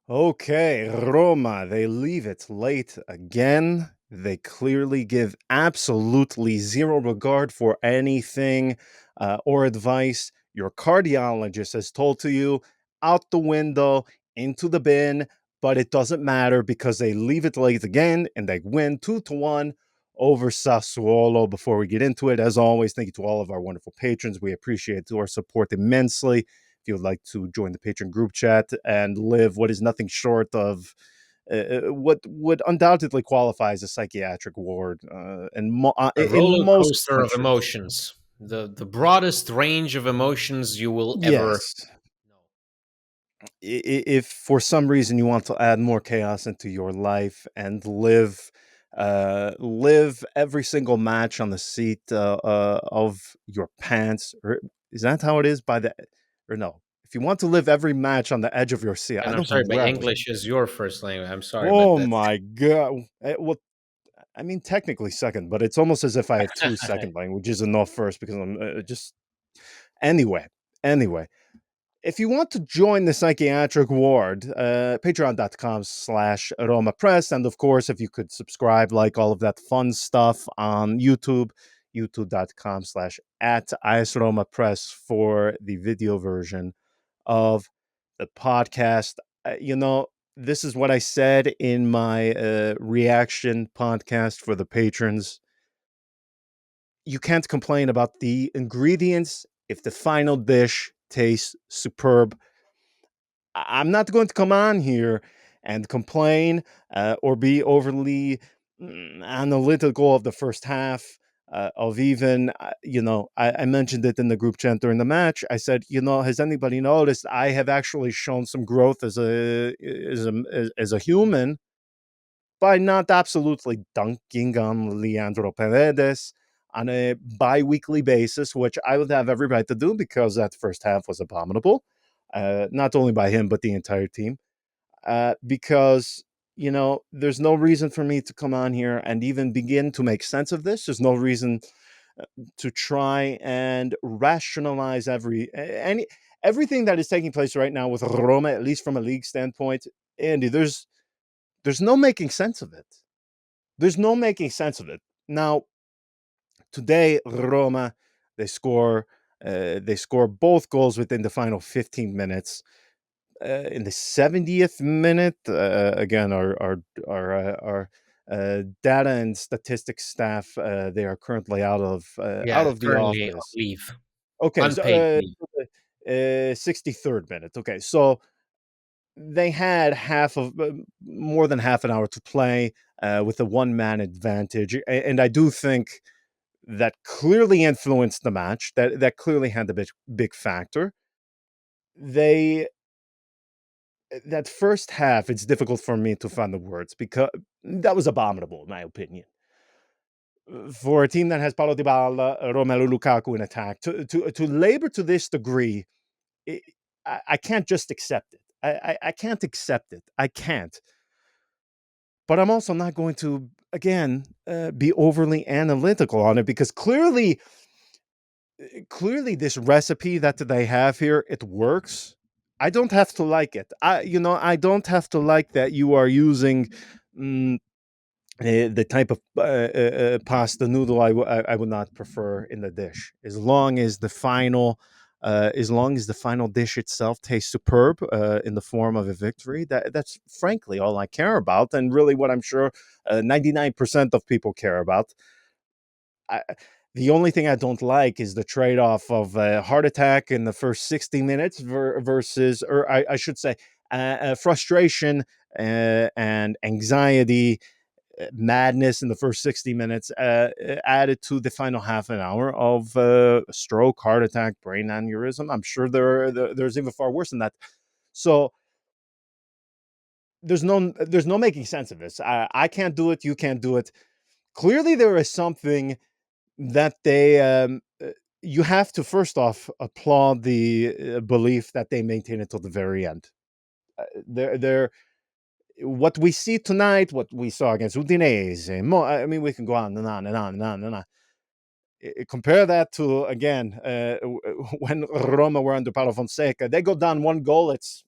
Okay, Roma, they leave it late again. They clearly give absolutely zero regard for anything or advice your cardiologist has told to you, out the window, into the bin, but it doesn't matter because they leave it late again and they win 2-1 over Sassuolo. Before we get into it, as always, thank you to all of our wonderful patrons. We appreciate your support immensely. If you would like to join the patron group chat and live what is nothing short of what would undoubtedly qualify as a psychiatric ward A in roller most coaster of countries. emotions. The broadest range of emotions you will ever Yes. know. If for some reason you want to add more chaos into your life and live every single match on the seat of your pants, or is that how it is? By the or no? If you want to live every match on the edge of your seat, I And I'm don't know sorry, but where I was. English is your first language. I'm sorry, but Oh that's my god! Well, I mean, technically second, but it's almost as if I have two second languages and not first because I'm just anyway. Anyway, if you want to join the psychiatric ward, patreon.com/RomaPress. And of course, if you could subscribe, like all of that fun stuff on YouTube, youtube.com/@ISRomaPress for the video version of the podcast. This is what I said in my reaction podcast for the patrons. You can't complain about the ingredients if the final dish tastes superb. I'm not going to come on here and complain or be overly analytical of the first half. Of even, I mentioned it in the group chat during the match. I said, has anybody noticed I have actually shown some growth as a human by not absolutely dunking on Leandro Paredes on a bi-weekly basis, which I would have every right to do because that first half was abominable, not only by him but the entire team. Because there's no reason for me to come on here and even begin to make sense of this. There's no reason to try and rationalize everything that is taking place right now with Roma, at least from a league standpoint. Andy, there's no making sense of it. There's no making sense of it. Now, today, Roma, they score they score both goals within the final 15 minutes. In the 70th minute, again, our data and statistics staff, they are currently out yeah, of the currently on office. leave, Okay, so unpaid leave. 63rd minute. Okay, so they had more than half an hour to play with a one-man advantage, and I do think that clearly influenced the match. That clearly had a big factor. They That first half, it's difficult for me to find the words because that was abominable, in my opinion. For a team that has Paulo Dybala, Romelu Lukaku in attack, to labor to this degree, it, I can't just accept it. I can't accept it. I can't. But I'm also not going to, again, be overly analytical on it because clearly this recipe that they have here, it works. I don't have to like it. I don't have to like that you are using mm, the type of pasta noodle I would not prefer in the dish. As long as the final dish itself tastes superb in the form of a victory, that's frankly all I care about, and really what I'm sure 99% of people care about. I, the only thing I don't like is the trade off of a heart attack in the first 60 minutes versus, or I should say, frustration and anxiety, madness in the first 60 minutes, added to the final half an hour of stroke, heart attack, brain aneurysm. I'm sure there's even far worse than that. So there's no making sense of this. I can't do it. You can't do it. Clearly, there is something that you have to first off applaud the belief that they maintain until the very end. They're what we see tonight, what we saw against Udinese. I mean, we can go on and on and on and on and on. Compare that to again when Roma were under Paulo Fonseca. They go down one goal. It's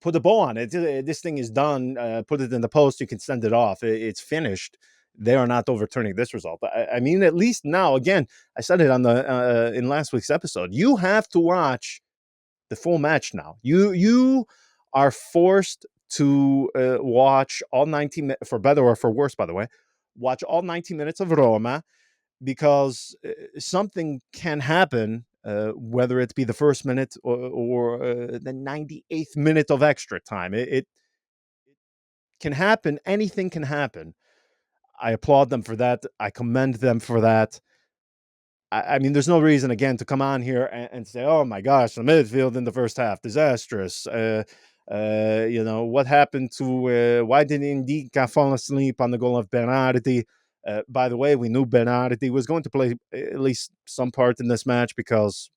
put a bow on it. This thing is done. Put it in the post. You can send it off. It's finished. They are not overturning this result. I mean, at least now, again, I said it on the in last week's episode. You have to watch the full match now. You are forced to watch all 90 for better or for worse, by the way. Watch all 90 minutes of Roma because something can happen, whether it be the first minute or the 98th minute of extra time. It can happen. Anything can happen. I applaud them for that. I commend them for that. I mean, there's no reason again to come on here and say, "Oh my gosh, the midfield in the first half disastrous." What happened to why did Indica fall asleep on the goal of Bernardi? By the way, we knew Bernardi was going to play at least some part in this match because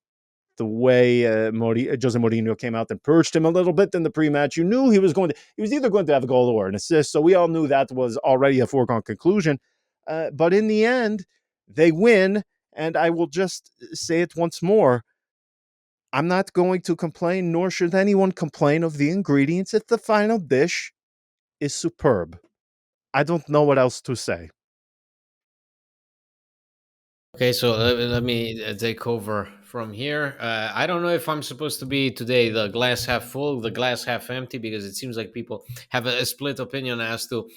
the way Jose Mourinho came out and purged him a little bit in the pre-match, you knew he was either going to have a goal or an assist. So we all knew that was already a foregone conclusion. But in the end, they win, and I will just say it once more. I'm not going to complain, nor should anyone complain of the ingredients if the final dish is superb. I don't know what else to say. Okay, so let me take over from here. I don't know if I'm supposed to be today the glass half full, the glass half empty, because it seems like people have a split opinion as to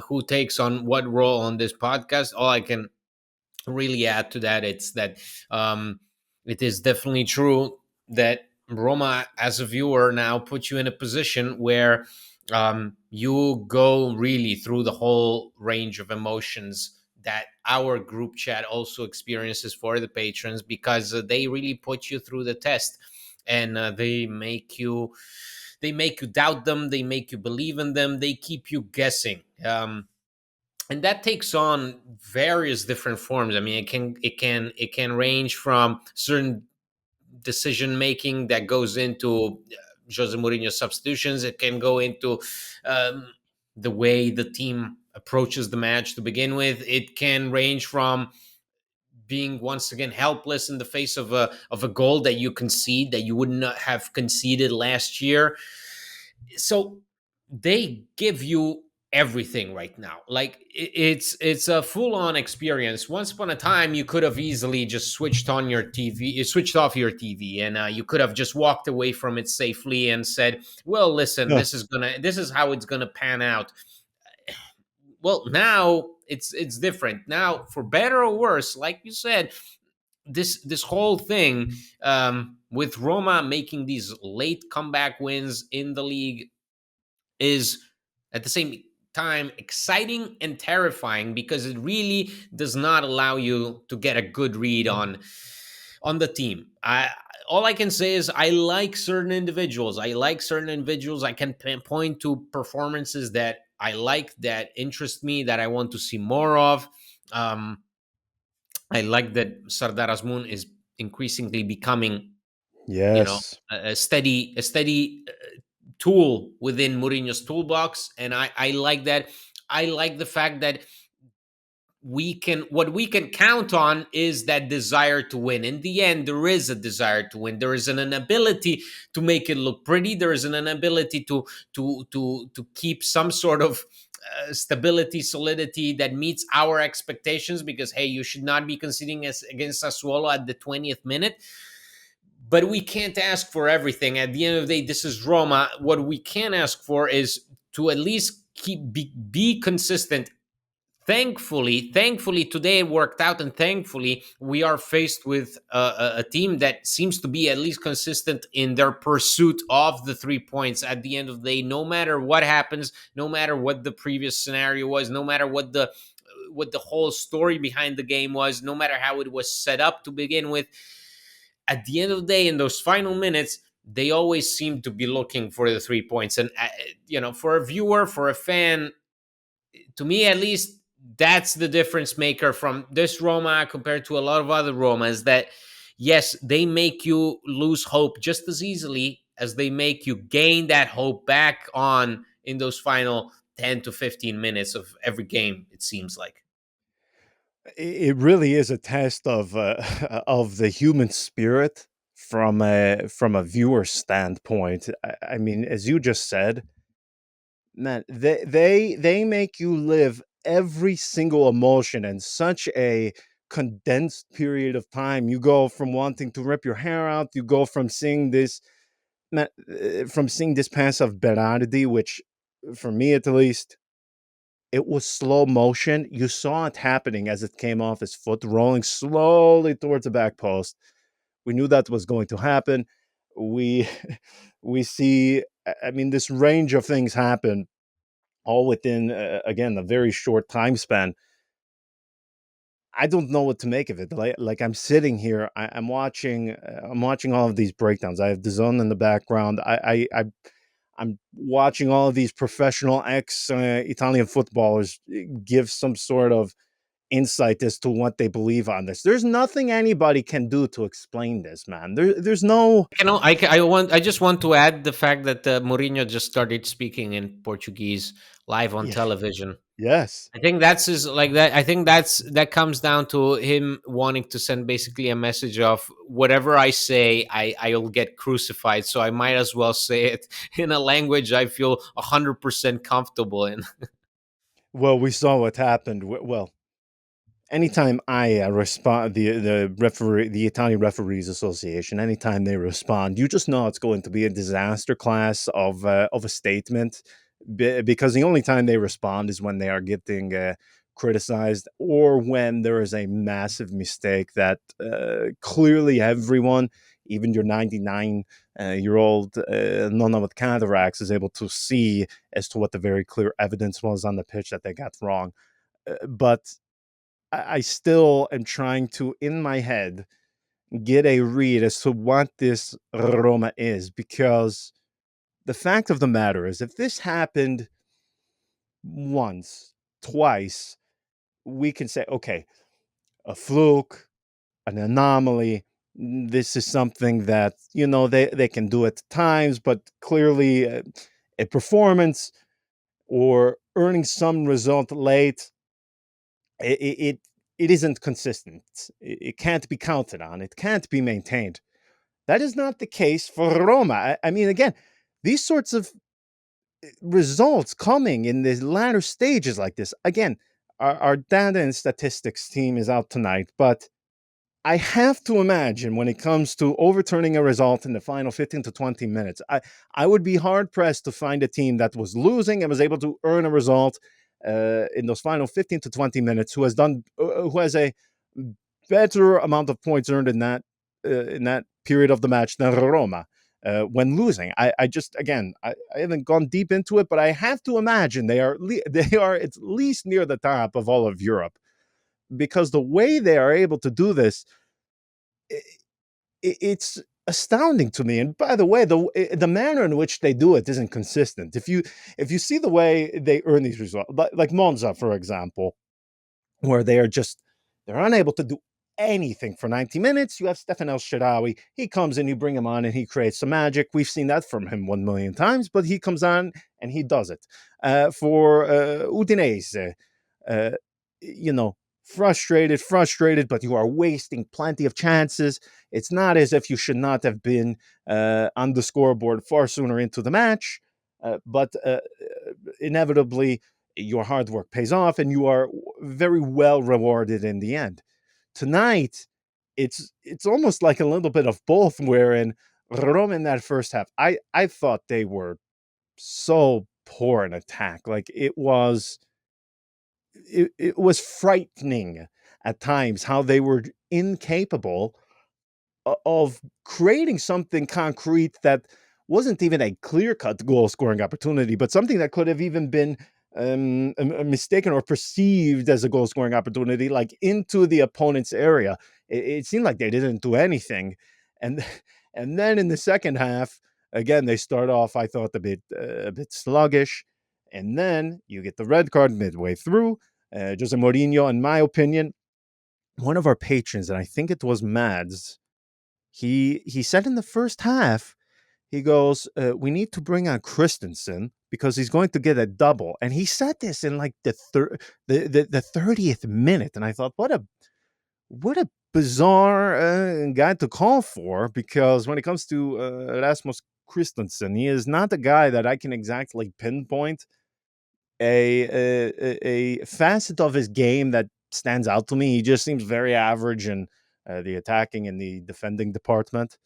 who takes on what role on this podcast. All I can really add to that, it's that um, it is definitely true that Roma, as a viewer, now puts you in a position where you go really through the whole range of emotions that our group chat also experiences for the patrons, because they really put you through the test, and they make you doubt them, they make you believe in them, they keep you guessing. And that takes on various different forms. I mean, it can range from certain decision making that goes into Jose Mourinho's substitutions. It can go into um, the way the team approaches the match to begin with. It can range from being once again helpless in the face of a goal that you concede, that you would not have conceded last year. So they give you everything right now. Like it's a full on experience. Once upon a time, you could have easily just switched on your TV, you switched off your TV, and you could have just walked away from it safely and said, "Well, listen, Yeah. this is how it's gonna pan out." Well, now it's different. Now, for better or worse, like you said, this whole thing, with Roma making these late comeback wins in the league, is at the same time exciting and terrifying, because it really does not allow you to get a good read on the team. All I can say is I like certain individuals. I can point to performances that I like, that interest me, that I want to see more of. Um, I like that Sardar Azmoun is increasingly becoming, Yes. a steady tool within Mourinho's toolbox, and I like that. I like the fact that what we can count on is that desire to win. In the end, there is a desire to win. There is an ability to make it look pretty. There is an ability to keep some sort of stability, solidity that meets our expectations. Because hey, you should not be conceding as against Sassuolo at the 20th minute. But we can't ask for everything. At the end of the day, this is Roma. What we can ask for is to at least be consistent. Thankfully today it worked out, and thankfully we are faced with a team that seems to be at least consistent in their pursuit of the 3 points at the end of the day. No matter what happens, no matter what the previous scenario was, no matter what the whole story behind the game was, no matter how it was set up to begin with, at the end of the day, in those final minutes, they always seem to be looking for the 3 points. And for a viewer, for a fan, to me at least, that's the difference maker from this Roma compared to a lot of other Romas. That yes, they make you lose hope just as easily as they make you gain that hope back on in those final 10 to 15 minutes of every game, it seems like. It really is a test of of the human spirit from a viewer standpoint. I mean, as you just said, man, they make you live every single emotion in such a condensed period of time. You go from wanting to rip your hair out, you go from seeing this from seeing this pass of Berardi, which for me at least, it was slow motion. You saw it happening as it came off his foot, rolling slowly towards the back post. We knew that was going to happen. We we see, I mean, this range of things happen all within again a very short time span. I don't know what to make of it. Like I'm sitting here, I'm watching all of these breakdowns. I have the zone in the background. I'm watching all of these professional ex Italian footballers give some sort of insight as to what they believe on this. There's nothing anybody can do to explain this, man. There's no. I just want to add the fact that Mourinho just started speaking in Portuguese live on Yeah, television. yes. I think that's his like that. I think that comes down to him wanting to send basically a message of whatever I say, I'll get crucified. So I might as well say it in a language I feel 100% comfortable in. Well, we saw what happened. Well, anytime I respond, the referee, the Italian Referees Association, anytime they respond, you just know it's going to be a disaster class of a statement, because the only time they respond is when they are getting criticized, or when there is a massive mistake that clearly everyone, even your 99 year old nonna with cataracts, is able to see as to what the very clear evidence was on the pitch that they got wrong. But I still am trying to, in my head, get a read as to what this Roma is, because the fact of the matter is, if this happened once, twice, we can say, okay, a fluke, an anomaly. This is something that, they can do at times, but clearly a performance or earning some result late, it it isn't consistent. It can't be counted on. It can't be maintained. That is not the case for Roma. I mean, again, these sorts of results coming in the latter stages like this. Again, our data and statistics team is out tonight, but I have to imagine when it comes to overturning a result in the final 15 to 20 minutes, I would be hard pressed to find a team that was losing and was able to earn a result in those final 15 to 20 minutes who has a better amount of points earned in that period of the match than Roma. When losing, I just, again, I haven't gone deep into it, but I have to imagine they are at least near the top of all of Europe, because the way they are able to do this, it's astounding to me. And by the way, the manner in which they do it isn't consistent. If you see the way they earn these results, like Monza, for example, where they're unable to do anything for 90 minutes. You have Stefan El Shaarawy. He comes in, you bring him on, and he creates some magic. We've seen that from him 1 million times, but he comes on and he does it. For Udinese, uh, you know, frustrated, but you are wasting plenty of chances. It's not as if you should not have been on the scoreboard far sooner into the match, but inevitably your hard work pays off and you are very well rewarded in the end. Tonight, it's almost like a little bit of both, wherein Rome in that first half, I thought they were so poor in attack. Like it was frightening at times how they were incapable of creating something concrete that wasn't even a clear cut goal scoring opportunity, but something that could have even been mistaken or perceived as a goal scoring opportunity, like into the opponent's area. It seemed like they didn't do anything, and and then in the second half, again they start off, I thought, a bit sluggish, and then you get the red card midway through. Jose Mourinho, in my opinion, one of our patrons, and I think it was Mads, he said in the first half, he goes, "We need to bring on Christensen because he's going to get a double." And he said this in like the 30th minute, and I thought, what a bizarre guy to call for, because when it comes to Rasmus Christensen, he is not a guy that I can exactly pinpoint a facet of his game that stands out to me. He just seems very average in the attacking and the defending department.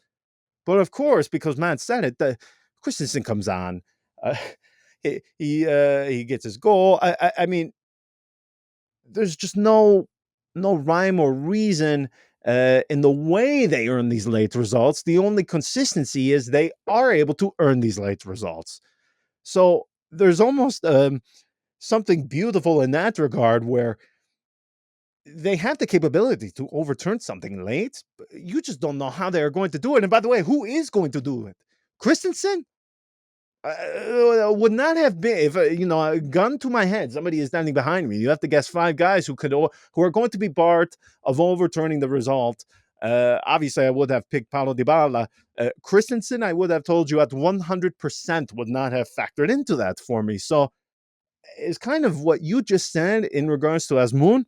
But of course, because Matt said it, Christensen comes on. Uh, he gets his goal. I mean, there's just no rhyme or reason in the way they earn these late results. The only consistency is they are able to earn these late results. So there's almost something beautiful in that regard, where they have the capability to overturn something late. You just don't know how they're going to do it. And by the way, who is going to do it? Christensen? Would not have been, if a gun to my head, somebody is standing behind me. You have to guess five guys who are going to be part of overturning the result. Obviously, I would have picked Paulo Dybala. Christensen, I would have told you at 100% would not have factored into that for me. So it's kind of what you just said in regards to Asmoon.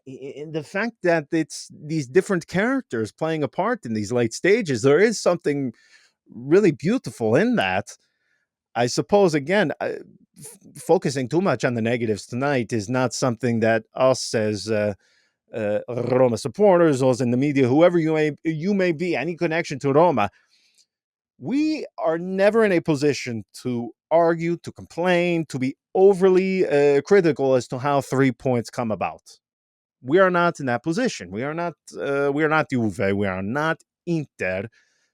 In the fact that it's these different characters playing a part in these late stages, there is something really beautiful in that. I suppose, again, focusing too much on the negatives tonight is not something that us as Roma supporters, or in the media, whoever you may be, any connection to Roma, we are never in a position to argue, to complain, to be overly critical as to how 3 points come about. We are not in that position. We are not. We are not Juve. We are not Inter.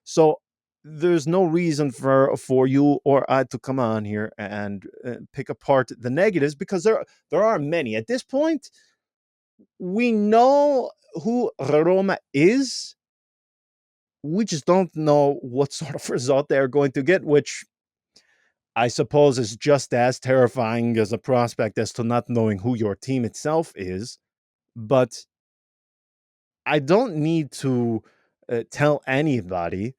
So there's no reason for you or I to come on here and pick apart the negatives, because there are many. At this point, we know who Roma is. We just don't know what sort of result they're going to get, which I suppose is just as terrifying as a prospect as to not knowing who your team itself is. But I don't need to tell anybody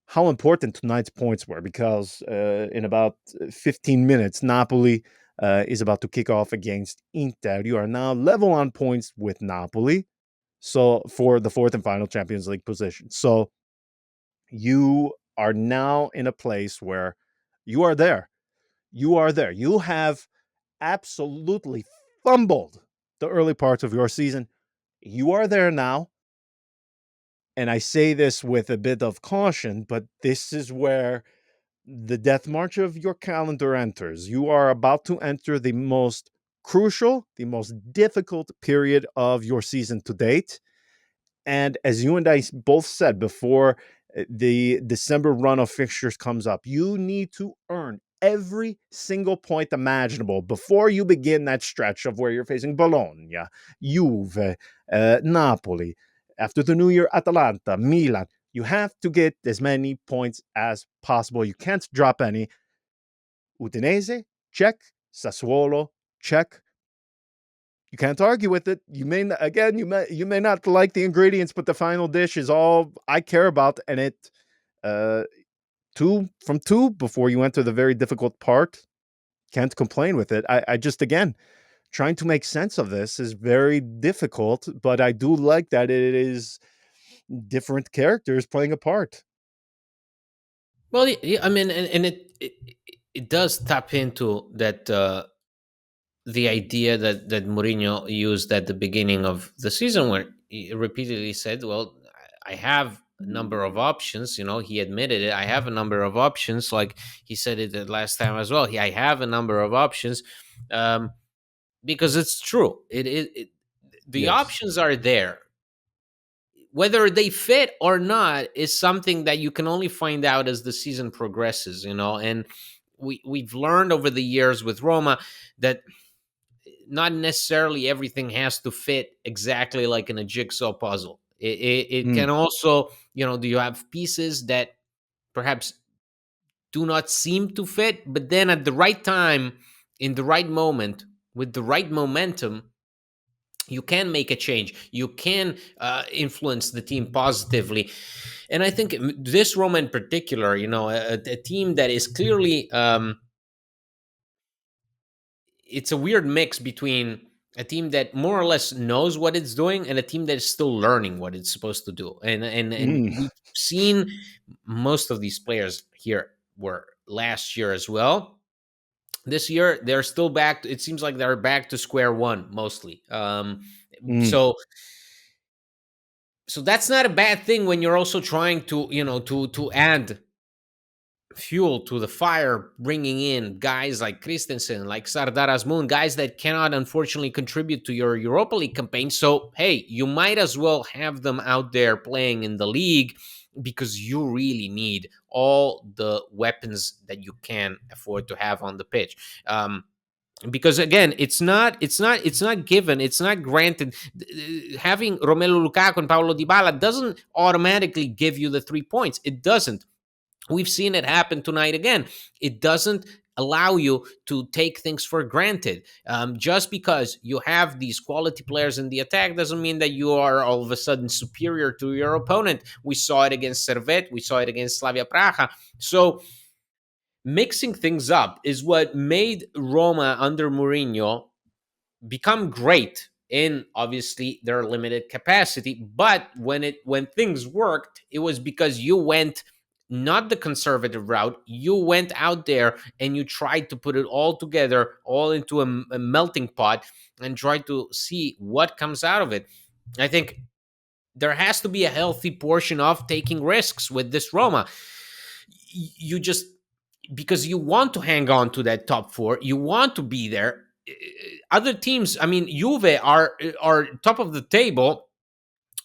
how important tonight's points were, because in about 15 minutes, Napoli is about to kick off against Inter. You are now level on points with Napoli, so for the fourth and final Champions League position. So you are now in a place where you are there. You are there. You have absolutely fumbled the early parts of your season. You are there now. And I say this with a bit of caution, but this is where the death march of your calendar enters. You are about to enter the most crucial, the most difficult period of your season to date. And as you and I both said before, the December run of fixtures comes up, you need to earn every single point imaginable before you begin that stretch of where you're facing Bologna, Juve, Napoli. After the new year, Atalanta, Milan. You have to get as many points as possible. You can't drop any. Udinese, check. Sassuolo, check. You can't argue with it. You may not like the ingredients, but the final dish is all I care about. And it uh 2 from 2 before you enter the very difficult part. Can't complain with it. I just, again, trying to make sense of this is very difficult, but I do like that it is different characters playing a part. Well, yeah, I mean, and it does tap into that, the idea that Mourinho used at the beginning of the season, where he repeatedly said, "Well, I have a number of options." He admitted it. I have a number of options, like he said it the last time as well. I have a number of options, um, because it's true. The Yes. options are there. Whether they fit or not is something that you can only find out as the season progresses. And we've learned over the years with Roma that not necessarily everything has to fit exactly like in a jigsaw puzzle. It Mm, can also, do you have pieces that perhaps do not seem to fit, but then at the right time, in the right moment, with the right momentum, you can make a change. You can influence the team positively. And I think this Roma in particular, a team that is clearly, it's a weird mix between a team that more or less knows what it's doing, and a team that is still learning what it's supposed to do. And Mm, we've seen most of these players here were last year as well. This year they're still back. It seems like they're back to square one mostly. mm, So that's not a bad thing when you're also trying to, to add fuel to the fire, bringing in guys like Christensen, like Sardar Azmoun, guys that cannot unfortunately contribute to your Europa League campaign. So hey, you might as well have them out there playing in the league, because you really need all the weapons that you can afford to have on the pitch. Because again, it's not given, it's not granted. Having Romelu Lukaku and Paulo Dybala doesn't automatically give you the 3 points. It doesn't. We've seen it happen tonight again. It doesn't allow you to take things for granted. Just because you have these quality players in the attack doesn't mean that you are all of a sudden superior to your opponent. We saw it against Servette. We saw it against Slavia Praha. So mixing things up is what made Roma under Mourinho become great in obviously their limited capacity. But when things worked, it was because you went not the conservative route. You went out there and you tried to put it all together, all into a melting pot, and try to see what comes out of it. I think there has to be a healthy portion of taking risks with this Roma. You just, because you want to hang on to that top four, you want to be there. Other teams, I mean, Juve are top of the table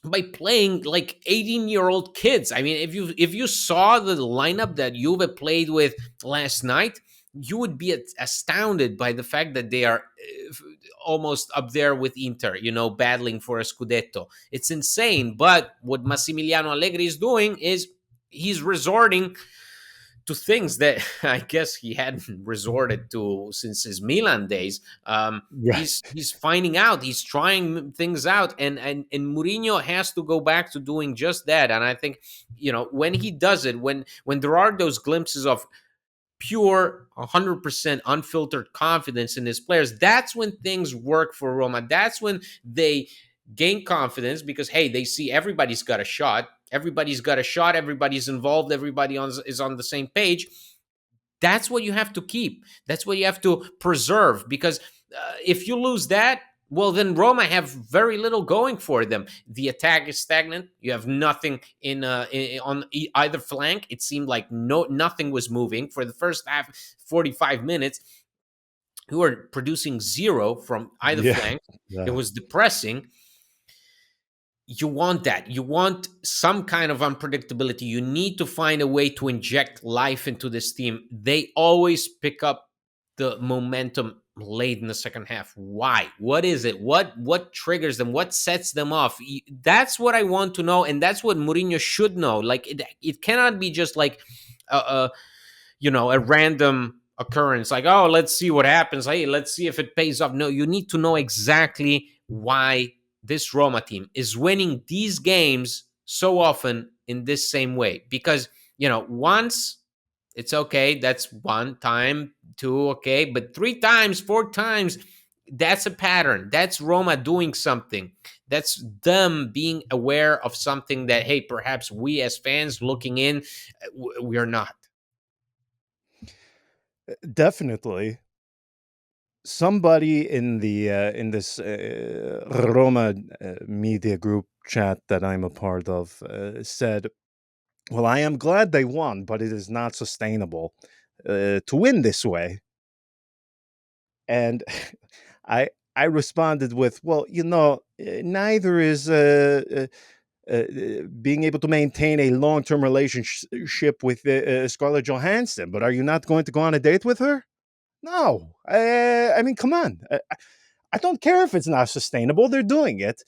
by playing like 18-year-old kids. I mean, if you saw the lineup that Juve played with last night, you would be astounded by the fact that they are almost up there with Inter, battling for a scudetto. It's insane. But what Massimiliano Allegri is doing is he's resorting to things that I guess he hadn't resorted to since his Milan days. right. He's finding out, he's trying things out, and Mourinho has to go back to doing just that. And I think, when he does it, when there are those glimpses of pure 100% unfiltered confidence in his players, that's when things work for Roma. That's when they gain confidence, because hey, they see everybody's got a shot, everybody's involved, is on the same page. That's what you have to keep, that's what you have to preserve, because if you lose that, well, then Roma have very little going for them. The attack is stagnant. You have nothing on either flank. It seemed like nothing was moving for the first half, 45 minutes. You were producing zero from either Yeah. flank. It Yeah. was depressing. You want that. You want some kind of unpredictability. You need to find a way to inject life into this team. They always pick up the momentum late in the second half. Why? What is it? What triggers them? What sets them off? That's what I want to know, and that's what Mourinho should know. Like it cannot be just like a, a random occurrence, like, oh, let's see what happens, hey, let's see if it pays off. No, you need to know exactly why this Roma team is winning these games so often in this same way. Because once, it's okay, that's one time, two, okay, but three times, four times, that's a pattern. That's Roma doing something. That's them being aware of something that, hey, perhaps we as fans looking in, we're not. Definitely. Somebody in this Roma media group chat that I'm a part of said, "Well, I am glad they won, but it is not sustainable to win this way." And I responded with, "Well, neither is being able to maintain a long term relationship with Scarlett Johansson. But are you not going to go on a date with her? No. I mean, come on. I don't care if it's not sustainable. They're doing it.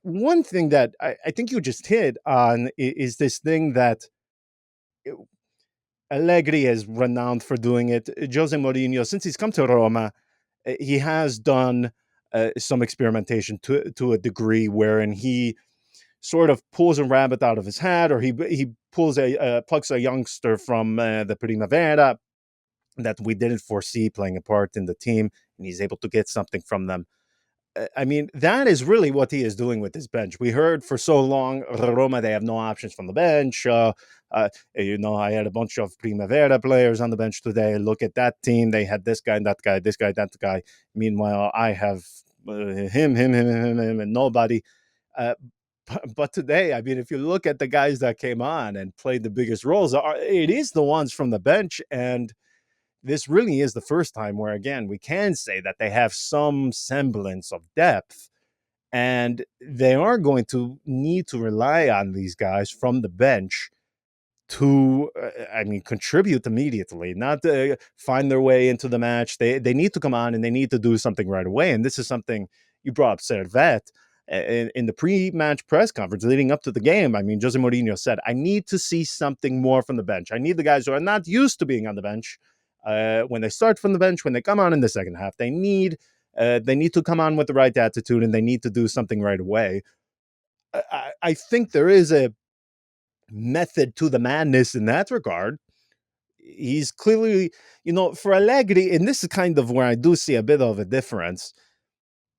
One thing that I think you just hit on is this thing that Allegri is renowned for doing it. Jose Mourinho, since he's come to Roma, he has done some experimentation to a degree wherein he sort of pulls a rabbit out of his hat, or he pulls plucks a youngster from the Primavera that we didn't foresee playing a part in the team, and he's able to get something from them. I mean, that is really what he is doing with this bench. We heard for so long, Roma, they have no options from the bench. I had a bunch of Primavera players on the bench today. Look at that team. They had this guy, that guy, this guy, that guy. Meanwhile, I have him, and nobody. Uh, but today, I mean, if you look at the guys that came on and played the biggest roles, it is the ones from the bench. And this really is the first time where, again, we can say that they have some semblance of depth. And they are going to need to rely on these guys from the bench to, I mean, contribute immediately, not to find their way into the match. They need to come on and they need to do something right away. And this is something you brought up, Servet. In the pre-match press conference leading up to the game, I mean, Jose Mourinho said, "I need to see something more from the bench. I need the guys who are not used to being on the bench. When they start from the bench, when they come on in the second half, they need to come on with the right attitude and they need to do something right away." I think there is a method to the madness in that regard. He's clearly, for Allegri, and this is kind of where I do see a bit of a difference.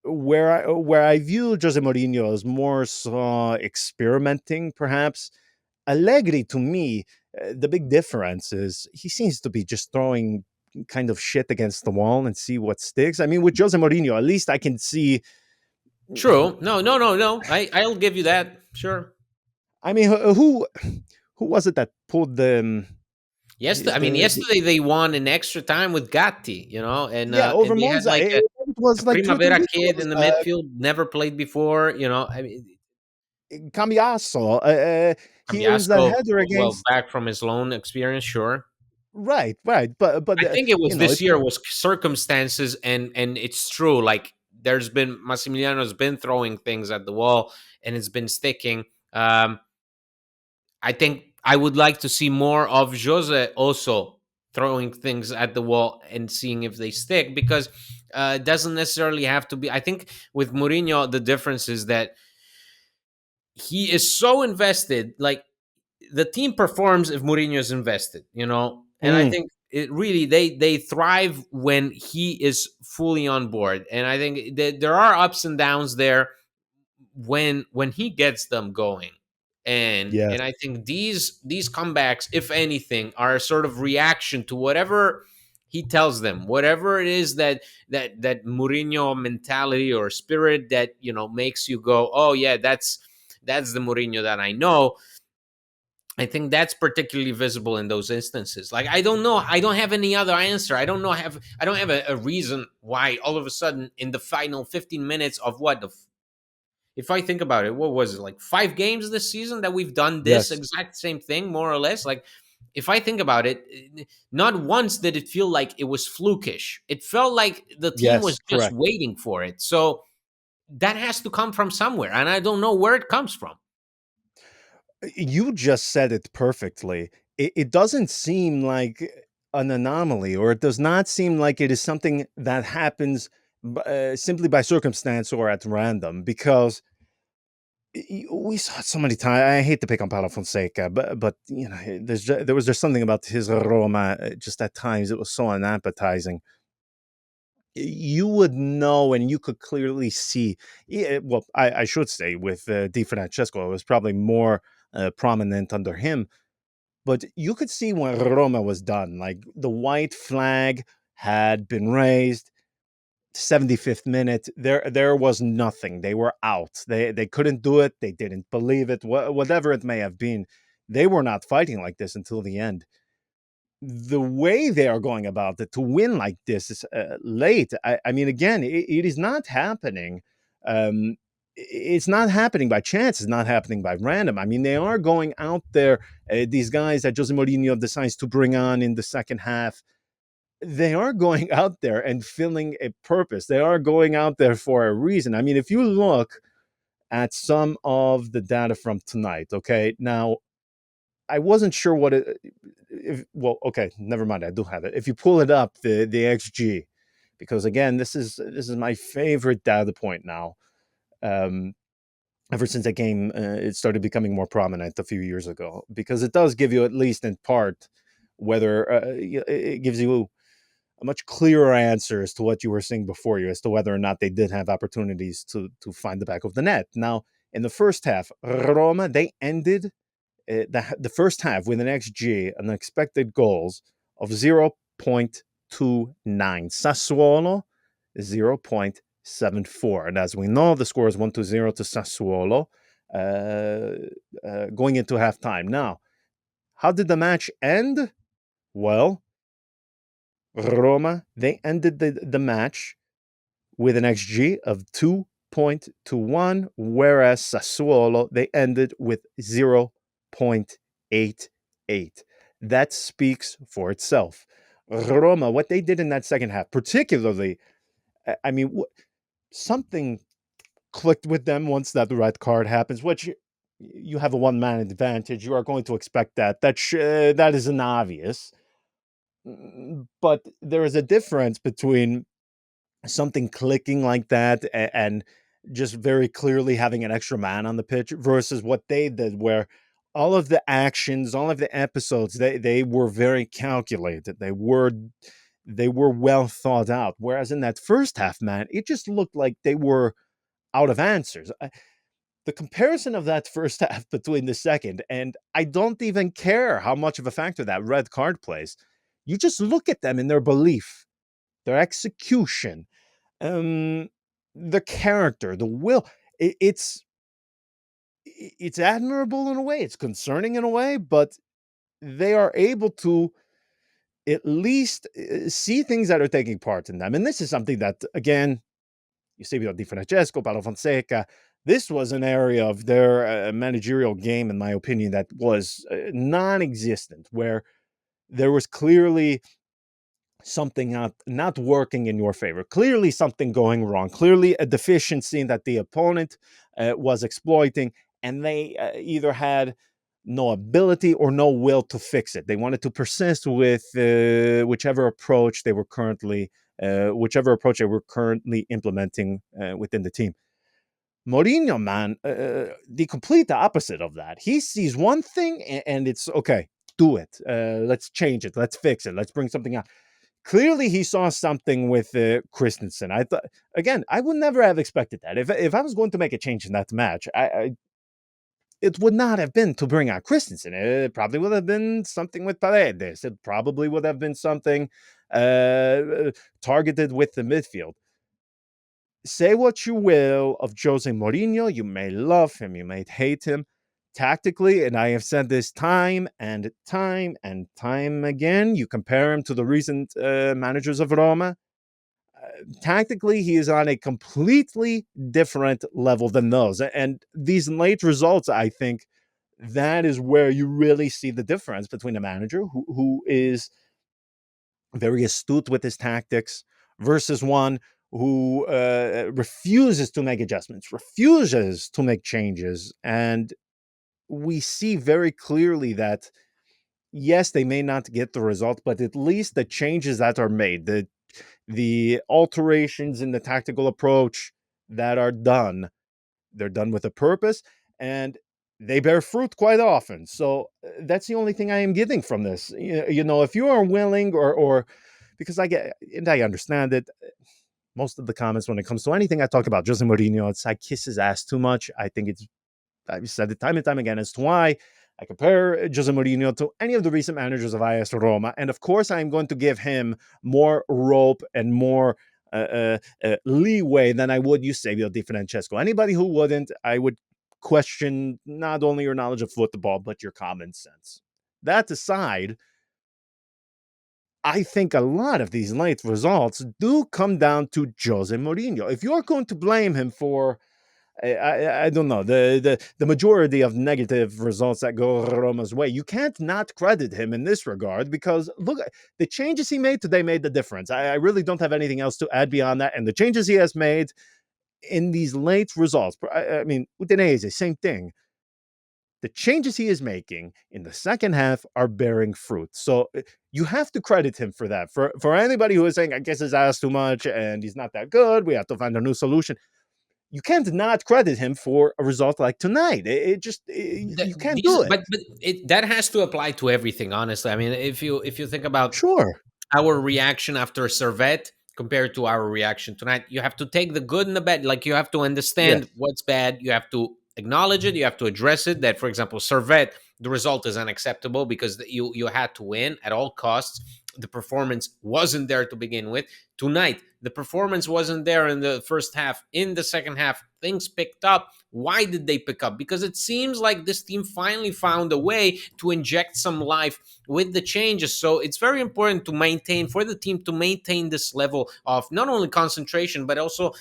Where I view Jose Mourinho as more so experimenting, perhaps. Allegri, to me, the big difference is he seems to be just throwing kind of shit against the wall and see what sticks. I mean, with Jose Mourinho, at least I can see. True. No, no, no, no. I'll give you that. Sure. I mean, who was it that pulled Yes, I mean, the yesterday they won in extra time with Gatti, yeah, and over they had Monza? like It a was like 2 Primavera weeks ago. It kid was in the midfield, never played before. I mean, Cambiasso. It was that Cambiasco, header well, against. back from his loan experience, sure. Right, right, but I think it was it, this year was circumstances, and it's true. Like there's been Massimiliano's been throwing things at the wall, and it's been sticking. I think I would like to see more of Jose also throwing things at the wall and seeing if they stick, because it doesn't necessarily have to be. I think with Mourinho, the difference is that he is so invested. Like the team performs if Mourinho is invested, and I mm, think it really they thrive when he is fully on board. And I think that there are ups and downs there when he gets them going. And yes, I think these comebacks, if anything, are a sort of reaction to whatever he tells them, whatever it is that Mourinho mentality or spirit that makes you go, oh yeah, that's the Mourinho that I know. I think that's particularly visible in those instances. Like I don't know, I don't have any other answer. I don't have a reason why all of a sudden in the final 15 minutes of if I think about it, what was it, like 5 games this season that we've done this yes, exact same thing, more or less? Like, if I think about it, not once did it feel like it was flukish. It felt like the team yes, was just correct. waiting for it. So that has to come from somewhere, and I don't know where it comes from. You just said it perfectly. It doesn't seem like an anomaly, or it does not seem like it is something that happens simply by circumstance or at random, because we saw it so many times. I hate to pick on Paulo Fonseca, but there was just something about his Roma. Just at times, it was so unappetizing. You would know, and you could clearly see. Yeah, well, I should say with Di Francesco, it was probably more prominent under him. But you could see when Roma was done, like the white flag had been raised. 75th minute, there was nothing. They were out. They couldn't do it. They didn't believe it. Whatever it may have been, they were not fighting like this until the end. The way they are going about it to win like this is late. I mean, again, it is not happening. It's not happening by chance. It's not happening by random. I mean, they are going out there. These guys that Jose Mourinho decides to bring on in the second half, they are going out there and filling a purpose. They are going out there for a reason. I mean, if you look at some of the data from tonight, okay, now I wasn't sure what it. Well, okay, never mind. I do have it. If you pull it up, the XG, because again, this is my favorite data point now. Um, Ever since that game, it started becoming more prominent a few years ago, because it does give you, at least in part, whether it gives you. a much clearer answer as to what you were saying before you, as to whether or not they did have opportunities to find the back of the net. Now, in the first half, Roma, they ended the first half with an XG, an expected goals of 0.29. Sassuolo, 0.74. And as we know, the score is 1-0 to Sassuolo going into halftime. Now, how did the match end? Well, Roma, they ended the match with an XG of 2.21, whereas Sassuolo, they ended with 0.88. That speaks for itself. Roma, what they did in that second half, particularly, I mean, something clicked with them once that red card happens, which you have a one-man advantage. You are going to expect that. That is an obvious. But there is a difference between something clicking like that and just very clearly having an extra man on the pitch versus what they did, where all of the actions, all of the episodes, they were very calculated. They were well thought out. Whereas in that first half, man, it just looked like they were out of answers. The comparison of that first half between the second, and I don't even care how much of a factor that red card plays. You just look at them in their belief, their execution, um, the character, the will. It's admirable in a way. It's concerning in a way, but they are able to at least see things that are taking part in them. And this is something that, again, Eusebio Di Francesco, Paolo Fonseca, this was an area of their managerial game, in my opinion, that was non-existent, where there was clearly something not working in your favor, clearly something going wrong, clearly a deficiency that the opponent was exploiting, and they either had no ability or no will to fix it. They wanted to persist with whichever approach they were currently implementing within the team. Mourinho, man, the complete opposite of that. He sees one thing and it's okay. Do it. Let's change it. Let's fix it. Let's bring something out. Clearly, he saw something with Christensen. I thought, again, I would never have expected that. If I was going to make a change in that match, it would not have been to bring out Christensen. It probably would have been something with Paredes. It probably would have been something targeted with the midfield. Say what you will of Jose Mourinho. You may love him, you may hate him. Tactically, and I have said this time and time and time again, you compare him to the recent managers of Roma. Tactically, he is on a completely different level than those. And these late results, I think, that is where you really see the difference between a manager who is very astute with his tactics versus one who refuses to make adjustments, refuses to make changes. And we see very clearly that, yes, they may not get the result, but at least the changes that are made, the alterations in the tactical approach that are done, they're done with a purpose and they bear fruit quite often. So that's the only thing I am getting from this. If you are willing or because I get and I understand it, most of the comments when it comes to anything I talk about Jose Mourinho, it's I kiss his ass too much. I've said it time and time again as to why I compare Jose Mourinho to any of the recent managers of IS Roma. And of course, I'm going to give him more rope and more leeway than I would Eusebio Di Francesco. Anybody who wouldn't, I would question not only your knowledge of football, but your common sense. That aside, I think a lot of these late results do come down to Jose Mourinho. If you're going to blame him for I don't know the majority of negative results that go Roma's way. You can't not credit him in this regard because look, the changes he made today made the difference. I really don't have anything else to add beyond that. And the changes he has made in these late results, I mean, Udinese, same thing. The changes he is making in the second half are bearing fruit. So you have to credit him for that. For anybody who is saying, I guess his ass too much and he's not that good, we have to find a new solution, you can't not credit him for a result like tonight. You can't do it. But that has to apply to everything. Honestly, I mean, if you think about Sure. our reaction after Servette compared to our reaction tonight. You have to take the good and the bad. Like, you have to understand Yes. what's bad. You have to acknowledge it. You have to address it. That, for example, Servette, the result is unacceptable because you had to win at all costs. The performance wasn't there to begin with. Tonight, the performance wasn't there in the first half. In the second half, things picked up. Why did they pick up? Because it seems like this team finally found a way to inject some life with the changes. So it's very important to maintain, for the team to maintain this level of not only concentration but also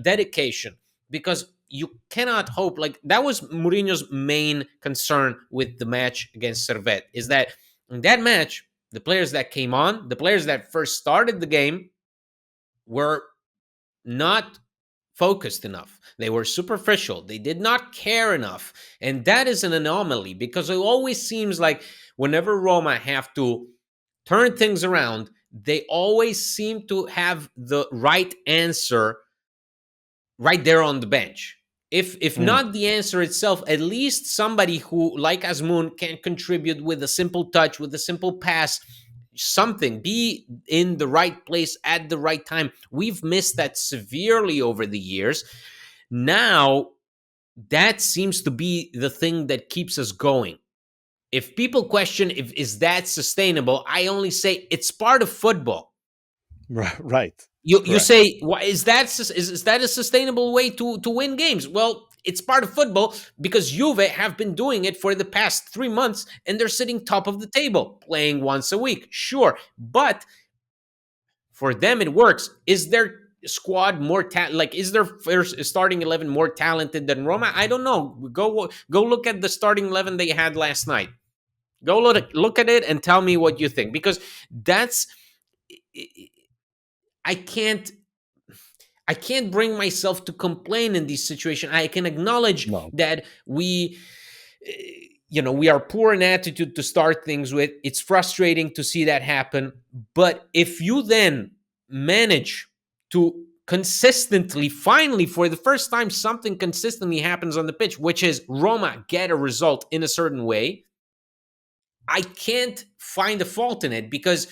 dedication, because you cannot hope. Like, that was Mourinho's main concern with the match against Servette, is that in that match, the players that came on, the players that first started the game, were not focused enough. They were superficial. They did not care enough. And that is an anomaly, because it always seems like whenever Roma have to turn things around, they always seem to have the right answer right there on the bench. If Mm. not the answer itself, at least somebody who, like Asmoon, can contribute with a simple touch, with a simple pass, something, be in the right place at the right time. We've missed that severely over the years. Now, that seems to be the thing that keeps us going. If people question if is that sustainable, I only say it's part of football. Right. Right. You Correct. say, why is that a sustainable way to win games? Well, it's part of football, because Juve have been doing it for the past 3 months, and they're sitting top of the table, playing once a week. Sure, but for them it works. Is their squad more like, is their first starting 11 more talented than Roma? I don't know. Go look at the starting 11 they had last night. Go look at it and tell me what you think, because that's, I can't I can't bring myself to complain in this situation. I can acknowledge No. that we are poor in attitude to start things with. It's frustrating to see that happen. But if you then manage to consistently, finally, for the first time, something consistently happens on the pitch, which is Roma get a result in a certain way, I can't find a fault in it, because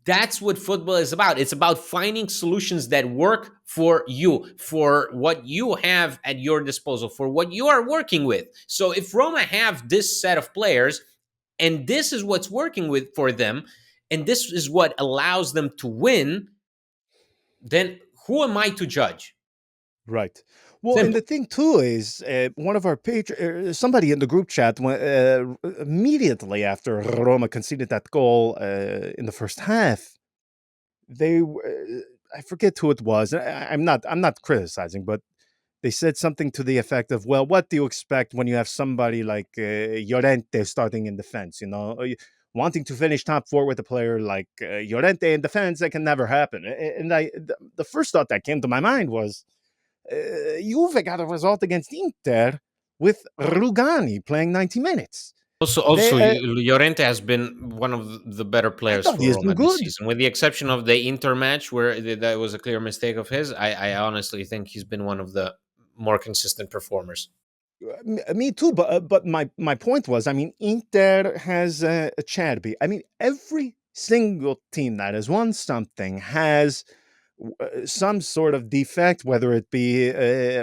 that's what football is about. It's about finding solutions that work for you, for what you have at your disposal, for what you are working with. So if Roma have this set of players, and this is what's working with for them, and this is what allows them to win, then who am I to judge? Right. Well, and Simple. the thing too is, one of our page, somebody in the group chat, immediately after Roma conceded that goal in the first half, I forget who it was. I'm not criticizing, but they said something to the effect of, "Well, what do you expect when you have somebody like Llorente starting in defense? Wanting to finish top four with a player like Llorente in defense, that can never happen." And the first thought that came to my mind was, Juve got a result against Inter with Rugani playing 90 minutes. Also, They, Llorente has been one of the better I players thought he for has been Roma this good. season, with the exception of the Inter match where that was a clear mistake of his. I honestly think he's been one of the more consistent performers. Me too, but my point was, I mean, Inter has a Cherby. I mean, every single team that has won something has some sort of defect, whether it be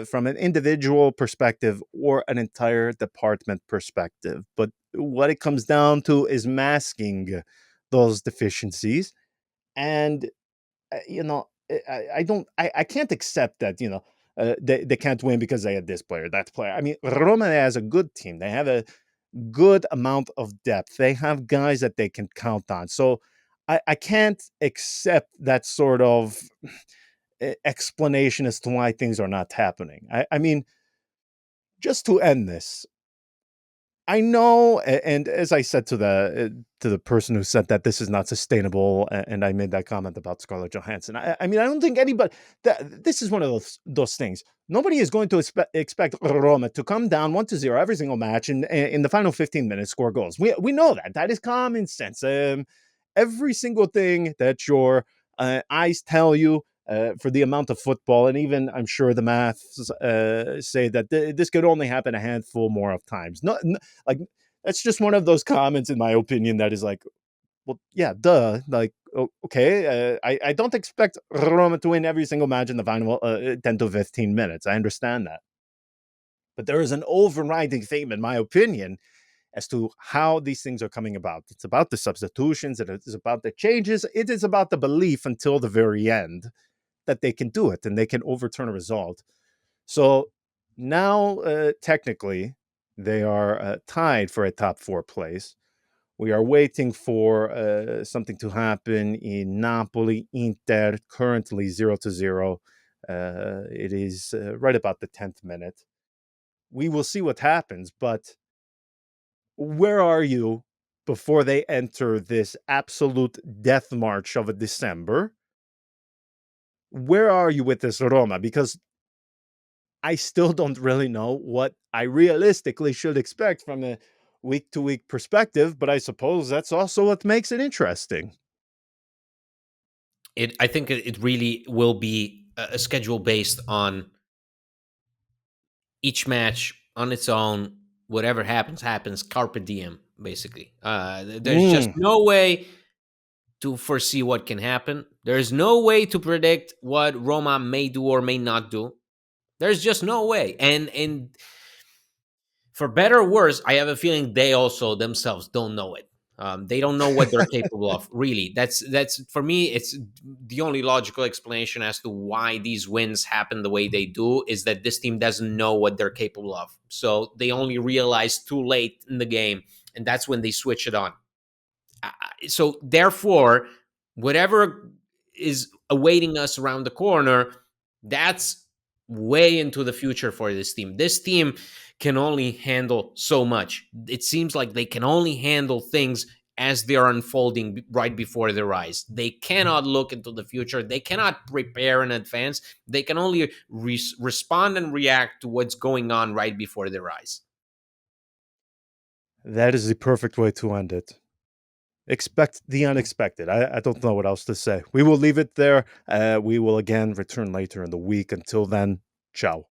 from an individual perspective or an entire department perspective. But what it comes down to is masking those deficiencies. And I don't, I can't accept that, they can't win because they had this player, that player. I mean, Roma has a good team. They have a good amount of depth. They have guys that they can count on. So I can't accept that sort of explanation as to why things are not happening. I mean, just to end this, I know, and as I said to the person who said that this is not sustainable, and I made that comment about Scarlett Johansson. I mean, I don't think anybody. This is one of those things. Nobody is going to expect Roma to come down 1-0 every single match, and in the final 15 minutes score goals. We know that. That is common sense. Every single thing that your eyes tell you, for the amount of football, and even I'm sure the maths say that this could only happen a handful more of times. Like, that's just one of those comments, in my opinion, that is like, well, yeah, duh. Like, okay, I don't expect Roma to win every single match in the final 10 to 15 minutes. I understand that. But there is an overriding theme, in my opinion, as to how these things are coming about. It's about the substitutions, it is about the changes, it is about the belief until the very end that they can do it and they can overturn a result. So now, technically, they are tied for a top four place. We are waiting for something to happen in Napoli, Inter, currently 0-0. It is right about the 10th minute. We will see what happens, but where are you before they enter this absolute death march of a December? Where are you with this Roma? Because I still don't really know what I realistically should expect from a week to week perspective, but I suppose that's also what makes it interesting. I think it really will be a schedule based on each match on its own. Whatever happens, happens. Carpe diem, basically. There's just Mm, no way to foresee what can happen. There's no way to predict what Roma may do or may not do. There's just no way. And for better or worse, I have a feeling they also themselves don't know it. They don't know what they're capable of. Really, that's for me. It's the only logical explanation as to why these wins happen the way they do is that this team doesn't know what they're capable of. So they only realize too late in the game, and that's when they switch it on. So therefore, whatever is awaiting us around the corner, that's way into the future for this team. This team can only handle so much. It seems like they can only handle things as they are unfolding right before their eyes. They cannot look into the future. They cannot prepare in advance. They can only respond and react to what's going on right before their eyes. that is the perfect way to end it. Expect the unexpected. I don't know what else to say. We will leave it there. We will again return later in the week. Until then, ciao.